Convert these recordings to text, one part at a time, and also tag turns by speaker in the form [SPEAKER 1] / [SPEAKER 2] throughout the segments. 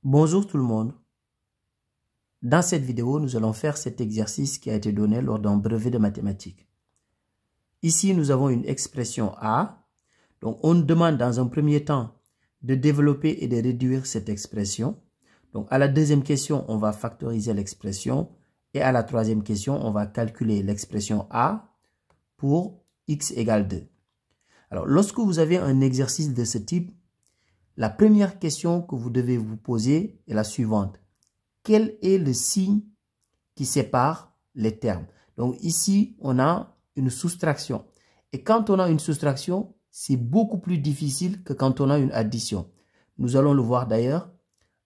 [SPEAKER 1] Bonjour tout le monde. Dans cette vidéo, nous allons faire cet exercice qui a été donné lors d'un brevet de mathématiques. Ici, nous avons une expression A. Donc, on nous demande dans un premier temps de développer et de réduire cette expression. Donc, à la deuxième question, on va factoriser l'expression. Et à la troisième question, on va calculer l'expression A pour x égale 2. Alors, lorsque vous avez un exercice de ce type, la première question que vous devez vous poser est la suivante. Quel est le signe qui sépare les termes? Donc ici, on a une soustraction. Et quand on a une soustraction, c'est beaucoup plus difficile que quand on a une addition. Nous allons le voir d'ailleurs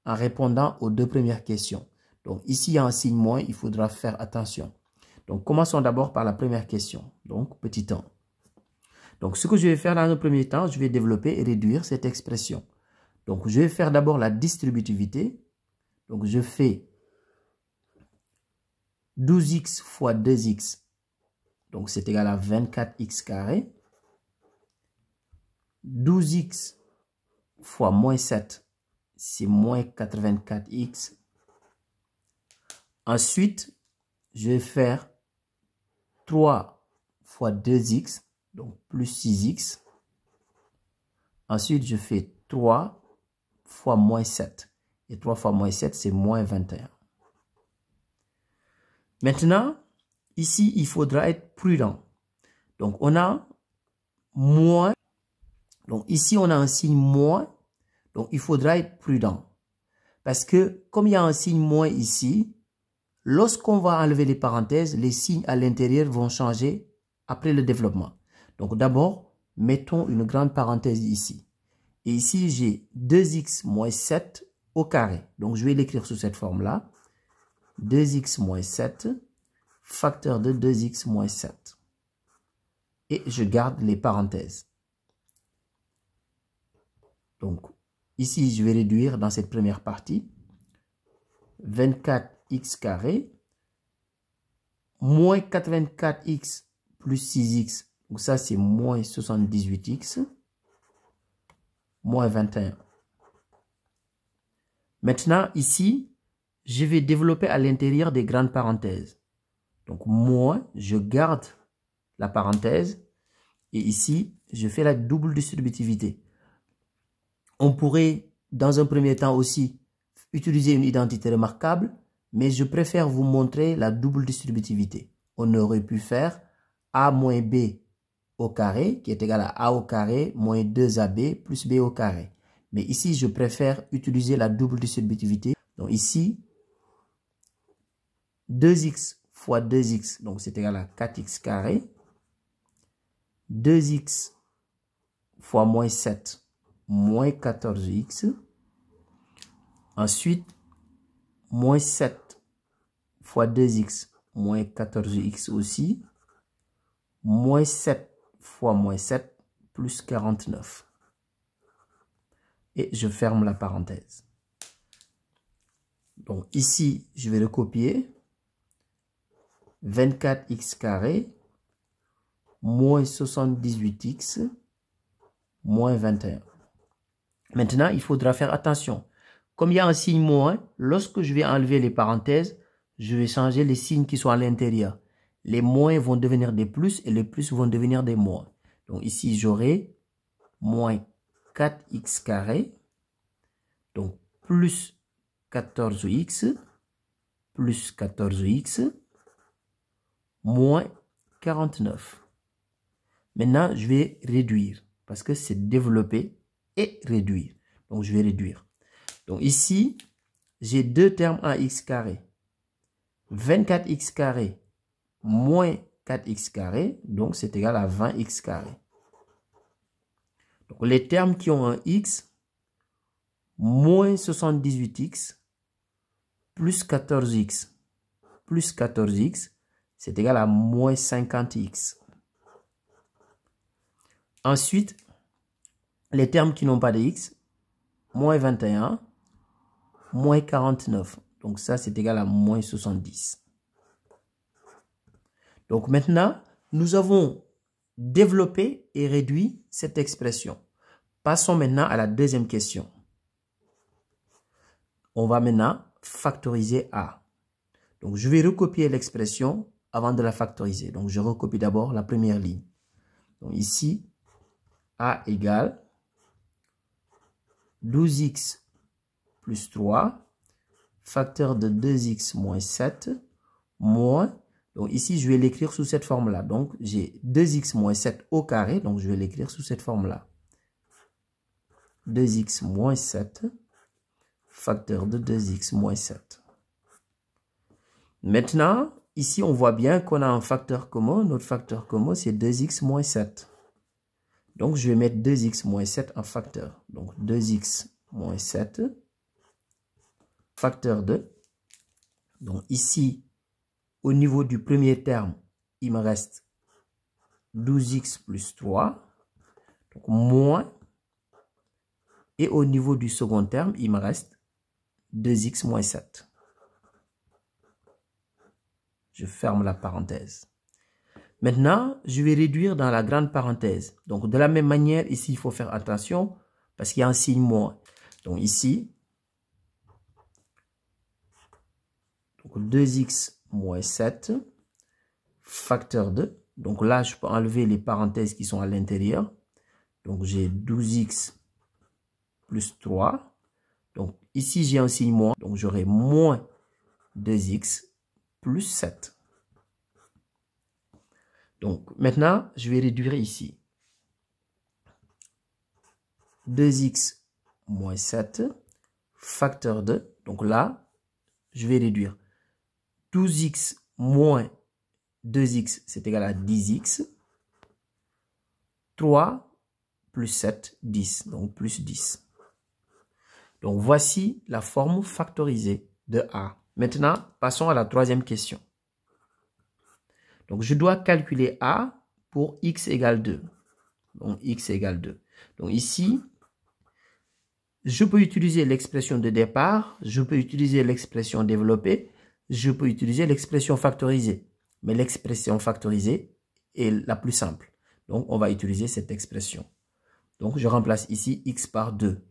[SPEAKER 1] en répondant aux deux premières questions. Donc ici, il y a un signe moins, il faudra faire attention. Donc commençons d'abord par la première question. Donc petit 1. Donc ce que je vais faire dans le premier temps, je vais développer et réduire cette expression. Donc, je vais faire d'abord la distributivité. Donc, je fais 12x fois 2x. Donc, c'est égal à 24x carré. 12x fois moins 7, c'est moins 84x. Ensuite, je vais faire 3 fois 2x, donc plus 6x. Ensuite, je fais 3 fois moins 7. Et 3 fois moins 7, c'est moins 21. Maintenant, ici, il faudra être prudent. Donc, on a moins. Donc, ici, on a un signe moins. Donc, il faudra être prudent. Parce que, comme il y a un signe moins ici, lorsqu'on va enlever les parenthèses, les signes à l'intérieur vont changer après le développement. Donc, d'abord, mettons une grande parenthèse ici. Et ici, j'ai 2x moins 7 au carré. Donc, je vais l'écrire sous cette forme-là. 2x moins 7, facteur de 2x moins 7. Et je garde les parenthèses. Donc, ici, je vais réduire dans cette première partie. 24x carré, moins 84x plus 6x. Donc, ça, c'est moins 78x. Moins 21. Maintenant, ici, je vais développer à l'intérieur des grandes parenthèses. Donc, moins, je garde la parenthèse. Et ici, je fais la double distributivité. On pourrait, dans un premier temps aussi, utiliser une identité remarquable. Mais je préfère vous montrer la double distributivité. On aurait pu faire A moins B au carré, qui est égal à A au carré moins 2AB plus B au carré. Mais ici, je préfère utiliser la double distributivité. Donc ici, 2x fois 2x, donc c'est égal à 4x carré. 2x fois moins 7, moins 14x. Ensuite, moins 7 fois 2x, moins 14x aussi. Moins 7 fois moins 7 plus 49. Et je ferme la parenthèse. Donc ici, je vais le copier. 24x carré moins 78x moins 21. Maintenant, il faudra faire attention. Comme il y a un signe moins, lorsque je vais enlever les parenthèses, je vais changer les signes qui sont à l'intérieur. Les moins vont devenir des plus et les plus vont devenir des moins. Donc ici, j'aurai moins 4x carré, donc plus 14x, plus 14x, moins 49. Maintenant, je vais réduire, parce que c'est développer et réduire. Donc, je vais réduire. Donc ici, j'ai deux termes en x carré. 24x carré moins 4x carré, donc c'est égal à 20x carré. Donc les termes qui ont un x, moins 78x plus 14x plus 14x, c'est égal à moins 50x. Ensuite, les termes qui n'ont pas de x, moins 21, moins 49. Donc ça, c'est égal à moins 70. Donc maintenant, nous avons développé et réduit cette expression. Passons maintenant à la deuxième question. on va maintenant factoriser A. Donc, je vais recopier l'expression avant de la factoriser. Donc, je recopie d'abord la première ligne. Donc, ici, A égale 12x plus 3, facteur de 2x moins 7, moins, donc ici, je vais l'écrire sous cette forme-là. Donc, j'ai 2x moins 7 au carré, donc je vais l'écrire sous cette forme-là. 2x moins 7, facteur de 2x moins 7. Maintenant, ici, on voit bien qu'on a un facteur commun. Notre facteur commun, c'est 2x moins 7. Donc, je vais mettre 2x moins 7 en facteur. Donc, 2x moins 7, facteur de. Donc, ici, au niveau du premier terme, il me reste 12x plus 3. Donc, moins. Et au niveau du second terme, il me reste 2x moins 7. Je ferme la parenthèse. Maintenant, je vais réduire dans la grande parenthèse. Donc, de la même manière, ici, il faut faire attention parce qu'il y a un signe moins. Donc, ici, donc 2x moins 7, facteur de. Donc là, je peux enlever les parenthèses qui sont à l'intérieur. Donc, j'ai 12x plus 3. Donc, ici, j'ai un signe moins. Donc, j'aurai moins 2x plus 7. Donc, maintenant, je vais réduire ici. 2x moins 7, facteur de. Donc là, je vais réduire. 12x moins 2x, c'est égal à 10x. 3 plus 7, 10. Donc, plus 10. Donc, voici la forme factorisée de A. Maintenant, passons à la troisième question. Donc, je dois calculer A pour x égale 2. Donc, x égale 2. Donc, ici, je peux utiliser l'expression de départ, je peux utiliser l'expression développée, je peux utiliser l'expression factorisée. Mais l'expression factorisée est la plus simple. Donc, on va utiliser cette expression. Donc, je remplace ici x par 2.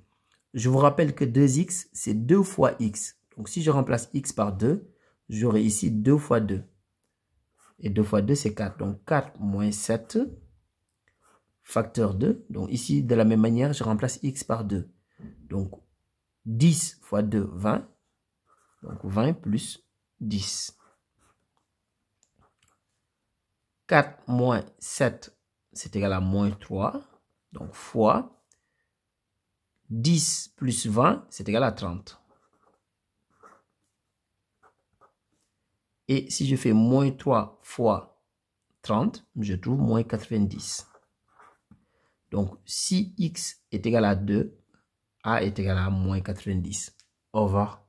[SPEAKER 1] Je vous rappelle que 2x, c'est 2 fois x. Donc, si je remplace x par 2, j'aurai ici 2 fois 2. Et 2 fois 2, c'est 4. Donc, 4 moins 7, facteur 2. Donc, ici, de la même manière, je remplace x par 2. Donc, 10 fois 2, 20. Donc, 20 plus 10. 4 moins 7, c'est égal à moins 3. Donc, fois 10 plus 20, c'est égal à 30. Et si je fais moins 3 fois 30, je trouve moins 90. Donc, si x est égal à 2, A est égal à moins 90. Au revoir.